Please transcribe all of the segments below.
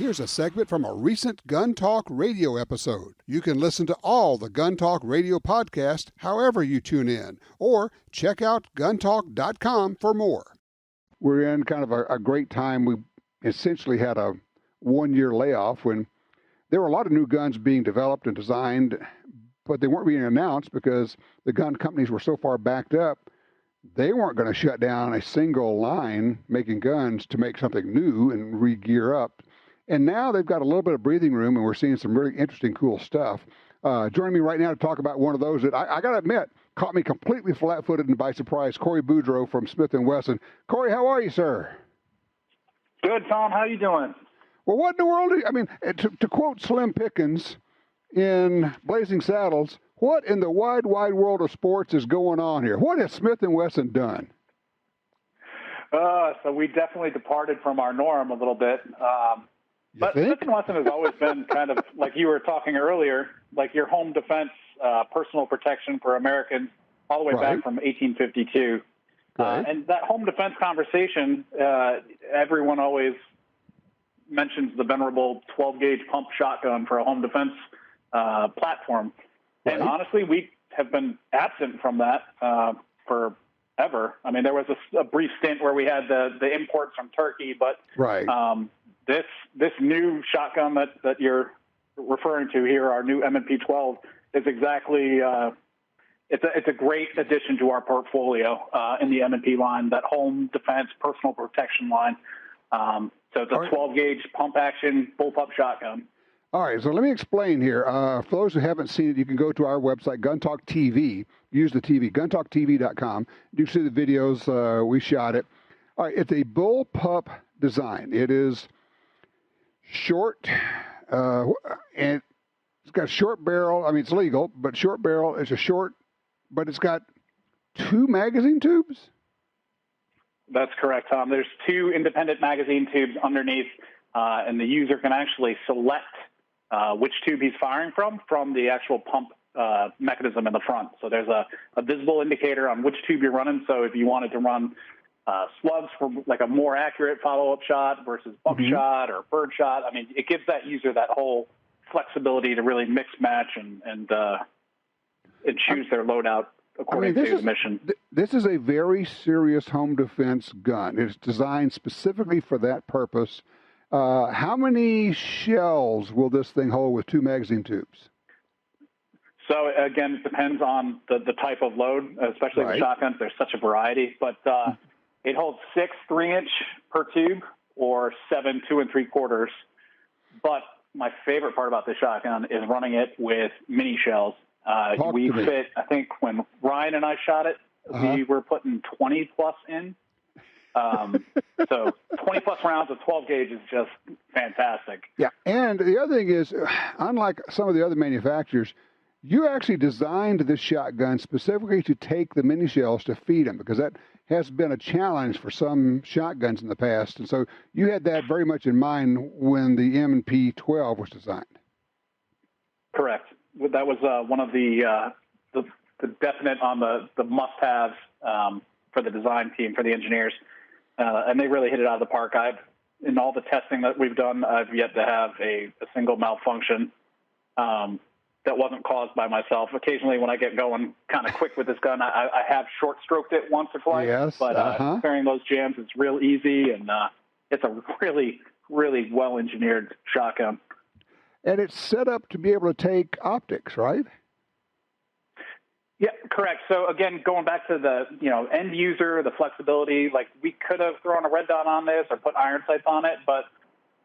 Here's a segment from a recent Gun Talk radio episode. You can listen to all the Gun Talk radio podcasts however you tune in, or check out guntalk.com for more. We're in kind of a great time. We essentially had a one-year layoff when there were a lot of new guns being developed and designed, but they weren't being announced because the gun companies were so far backed up, they weren't going to shut down a single line making guns to make something new and re-gear up. And now they've got a little bit of breathing room, and we're seeing some really interesting, cool stuff. Joining me right now to talk about one of those that I got to admit caught me completely flat-footed and by surprise, Corey Beaudreau from Smith & Wesson. Corey, how are you, sir? Good, Tom. How you doing? Well, what in the world? To quote Slim Pickens in Blazing Saddles, what in the wide, wide world of sports is going on here? What has Smith & Wesson done? So we definitely departed from our norm a little bit. But Smith & Wesson has always been kind of, like you were talking earlier, like your home defense, personal protection for Americans all the way back from 1852. And that home defense conversation, everyone always mentions the venerable 12-gauge pump shotgun for a home defense platform. And honestly, we have been absent from that forever. I mean, there was a brief stint where we had the imports from Turkey, but this new shotgun that you're referring to here, our new M&P12, is exactly it's a great addition to our portfolio in the M&P line, that home defense personal protection line. So it's a 12-gauge pump action bullpup shotgun. All right, so let me explain here. For those who haven't seen it, you can go to our website, Gun Talk TV. Use the TV, guntalktv.com. You can see the videos. We shot it. All right, it's a bullpup design. It is short, and it's got a short barrel. I mean, it's legal, but short barrel. It's a short, but it's got 2 magazine tubes. That's correct, Tom. There's 2 independent magazine tubes underneath, and the user can actually select which tube he's firing from the actual pump mechanism in the front. So there's a visible indicator on which tube you're running. So if you wanted to run slugs for like a more accurate follow-up shot versus buckshot or bird shot, I mean, it gives that user that whole flexibility to really mix, match, and choose their loadout according to the mission. This is a very serious home defense gun. It's designed specifically for that purpose. How many shells will this thing hold with 2 magazine tubes? So, again, it depends on the type of load, especially with shotguns. There's such a variety. But it holds 6 3-inch per tube or 7 2 3/4. But my favorite part about this shotgun is running it with mini shells. We fit, I think, when Ryan and I shot it, we were putting 20-plus in. So 20-plus rounds of 12 gauge is just fantastic. Yeah, and the other thing is, unlike some of the other manufacturers, you actually designed this shotgun specifically to take the mini shells to feed them, because that has been a challenge for some shotguns in the past. And so you had that very much in mind when the M&P12 was designed. Correct. That was one of the definite on the must-haves for the design team, for the engineers. And they really hit it out of the park. In all the testing that we've done, I've yet to have a single malfunction that wasn't caused by myself. Occasionally, when I get going kind of quick with this gun, I have short-stroked it once or twice. But clearing those jams is real easy, and it's a really, really well-engineered shotgun. And it's set up to be able to take optics, right? Yeah, correct. So again, going back to the end user, the flexibility, like we could have thrown a red dot on this or put iron sights on it, but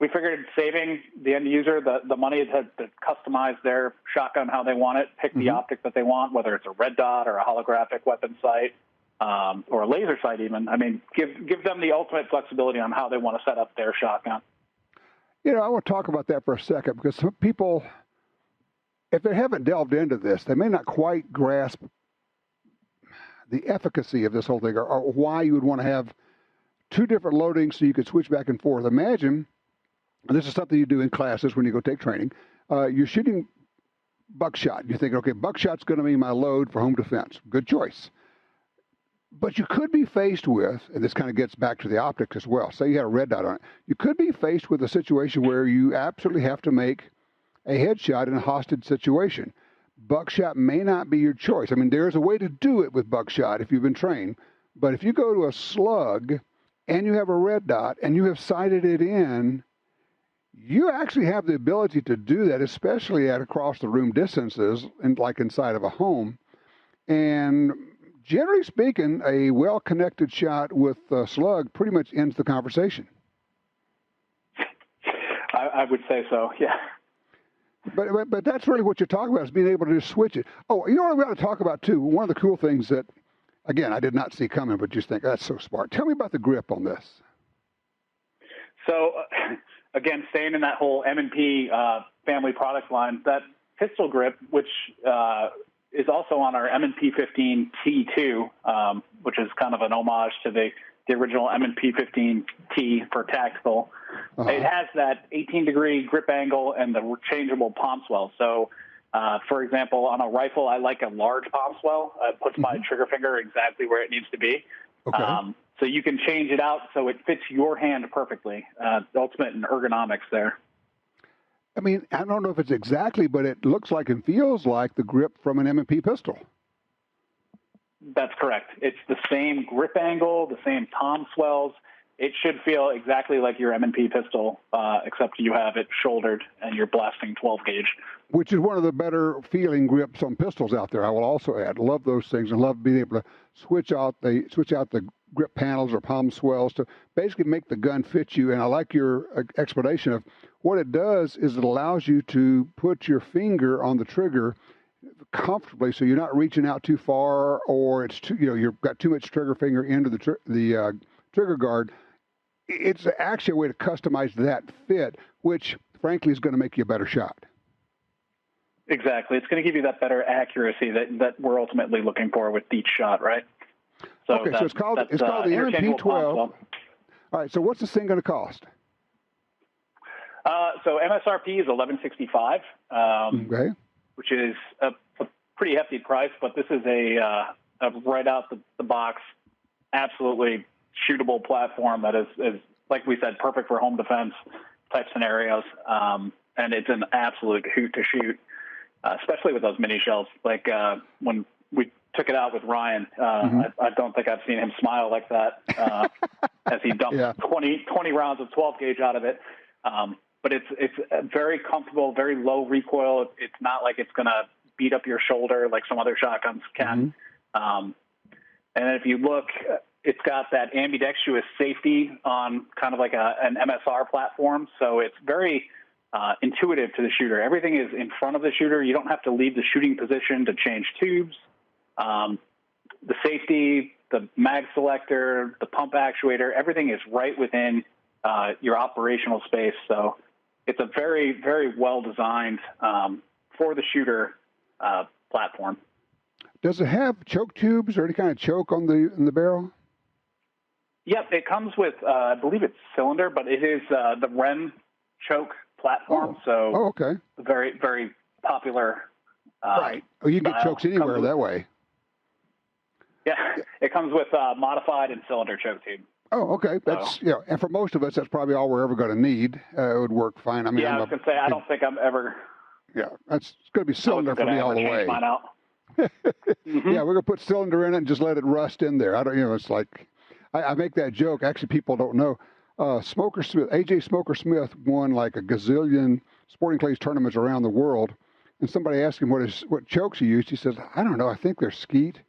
we figured saving the end user the money to customize their shotgun how they want it, pick the optic that they want, whether it's a red dot or a holographic weapon sight or a laser sight even. I mean, give them the ultimate flexibility on how they want to set up their shotgun. I want to talk about that for a second, because some people, if they haven't delved into this, they may not quite grasp the efficacy of this whole thing, or why you would want to have 2 different loadings so you could switch back and forth. Imagine, and this is something you do in classes when you go take training, you're shooting buckshot. You're thinking, okay, buckshot's going to be my load for home defense. Good choice. But you could be faced with, and this kind of gets back to the optics as well. Say you had a red dot on it. You could be faced with a situation where you absolutely have to make a headshot in a hostage situation. Buckshot may not be your choice. I mean, there's a way to do it with buckshot if you've been trained. But if you go to a slug and you have a red dot and you have sighted it in, you actually have the ability to do that, especially at across-the-room distances, and like inside of a home. And generally speaking, a well-connected shot with a slug pretty much ends the conversation. I would say so, yeah. But that's really what you're talking about, is being able to just switch it. Oh, you know what we ought to talk about, too? One of the cool things that, again, I did not see coming, but just think, that's so smart. Tell me about the grip on this. So, again, staying in that whole M&P family product line, that pistol grip, which is also on our M&P15 T2, which is kind of an homage to the original M&P15 T for tactical. Uh-huh. It has that 18-degree grip angle and the changeable palm swell. So, for example, on a rifle, I like a large palm swell. It puts my trigger finger exactly where it needs to be. Okay. So you can change it out so it fits your hand perfectly. The ultimate in ergonomics there. I mean, I don't know if it's exactly, but it looks like and feels like the grip from an M&P pistol. That's correct. It's the same grip angle, the same palm swells. It should feel exactly like your M&P pistol, except you have it shouldered and you're blasting 12 gauge. Which is one of the better feeling grips on pistols out there, I will also add. Love those things and love being able to switch out the grip panels or palm swells to basically make the gun fit you. And I like your explanation of what it does is it allows you to put your finger on the trigger comfortably, so you're not reaching out too far, or it's too, you've got too much trigger finger into the trigger guard. It's actually a way to customize that fit, which frankly is going to make you a better shot. Exactly. It's going to give you that better accuracy that we're ultimately looking for with each shot, right? So it's called the M&P12. All right. So what's this thing going to cost? So MSRP is $1,165, okay, which is a pretty hefty price. But this is a right out the box, absolutely shootable platform that is, like we said, perfect for home defense type scenarios. And it's an absolute hoot to shoot, especially with those mini shells. Like when we took it out with Ryan, I don't think I've seen him smile like that as he dumped 20 rounds of 12 gauge out of it. But it's very comfortable, very low recoil. It's not like it's going to beat up your shoulder like some other shotguns can. And if you look, it's got that ambidextrous safety on kind of like an MSR platform. So it's very intuitive to the shooter. Everything is in front of the shooter. You don't have to leave the shooting position to change tubes. The safety, the mag selector, the pump actuator, everything is right within your operational space. So it's a very, very well designed for the shooter platform. Does it have choke tubes or any kind of choke in the barrel? Yep, it comes with, I believe it's cylinder, but it is the Ren choke platform. Okay. Very, very popular. Right. Oh, you can get chokes anywhere that way. Yeah, it comes with modified and cylinder choke tube. Oh, okay. That's and for most of us, that's probably all we're ever going to need. It would work fine. I mean, I was going to say, I don't think I'm ever. Yeah, it's going to be cylinder for me all the way. Mine out. Yeah, we're going to put cylinder in it and just let it rust in there. It's like I make that joke. Actually, people don't know. AJ Smoker Smith won like a gazillion sporting clays tournaments around the world, and somebody asked him what chokes he used. He says, I don't know. I think they're skeet.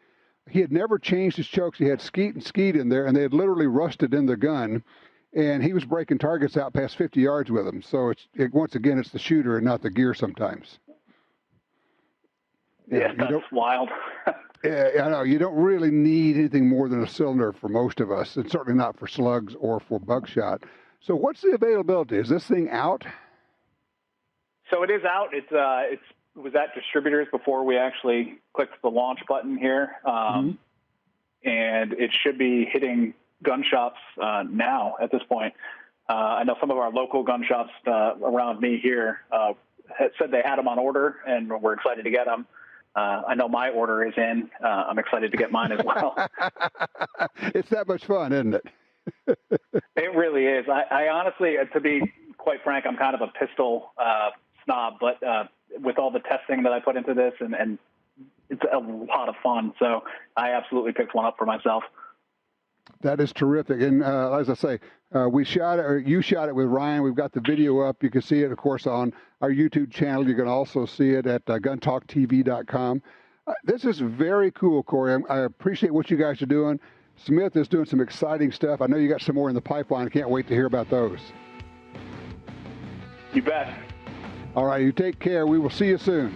He had never changed his chokes. He had skeet in there, and they had literally rusted in the gun. And he was breaking targets out past 50 yards with them. So once again, it's the shooter and not the gear sometimes. Yeah, that's wild. Yeah, I know. You don't really need anything more than a cylinder for most of us, and certainly not for slugs or for buckshot. So what's the availability? Is this thing out? So it is out. It was at distributors before we actually clicked the launch button here. And it should be hitting gun shops now at this point. I know some of our local gun shops around me here had said they had them on order, and we're excited to get them. I know my order is in. I'm excited to get mine as well. It's that much fun, isn't it? It really is. I honestly, to be quite frank, I'm kind of a pistol snob, but with all the testing that I put into this, and it's a lot of fun. So I absolutely picked one up for myself. That is terrific. And as I say, we shot it, or you shot it with Ryan. We've got the video up. You can see it, of course, on our YouTube channel. You can also see it at guntalktv.com. This is very cool, Corey. I appreciate what you guys are doing. Smith is doing some exciting stuff. I know you got some more in the pipeline. I can't wait to hear about those. You bet. All right, you take care. We will see you soon.